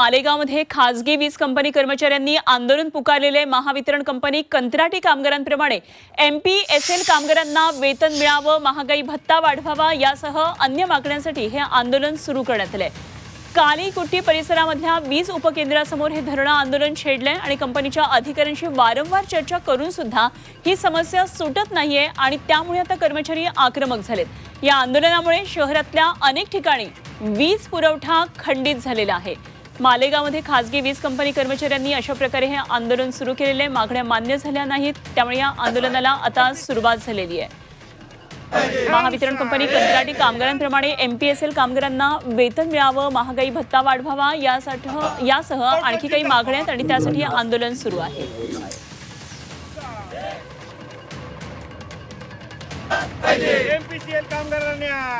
मालेगावमध्ये खासगी वीज कंपनी कर्मचाऱ्यांनी आंदोलन पुकारलेले महावितरण कंपनी कंत्राटी कामगारांप्रमाणे एमपीएसएल कामगारांना वेतन मिळावं, महागाई भत्ता वाढवावा यासह अन्य मागण्यांसाठी हे आंदोलन सुरू करण्यात आले। कालीकुट्टी परिसरामधल्या वीज उपकेंद्रासमोर हे धरणं आंदोलन छेडलंय आणि कंपनीच्या अधिकाऱ्यांशी वारंवार चर्चा करून सुद्धा ही समस्या सुटत नाहीये आणि त्यामुळे आता कर्मचारी आक्रमक झालेत। या आंदोलनामुळे शहरातल्या अनेक ठिकाणी वीज पुरवठा खंडित झालेला आहे। मालेगावमध्ये खासगी वीज कंपनी कर्मचाऱ्यांनी अशा प्रकारे हे आंदोलन सुरू केलेले, मागण्या मान्य झाल्या नाहीत, त्यामुळे या आंदोलनाला आता सुरुवात झालेली आहे। महावितरण कंपनी कंत्राटी कामगारांप्रमाणे एमपीएसएल कामगारांना वेतन मिळावं, महागाई भत्ता वाढवावा यासह आणखी काही मागण्या आहेत आणि त्यासाठी हे आंदोलन सुरू आहे। एमपीएसएल कामगारांना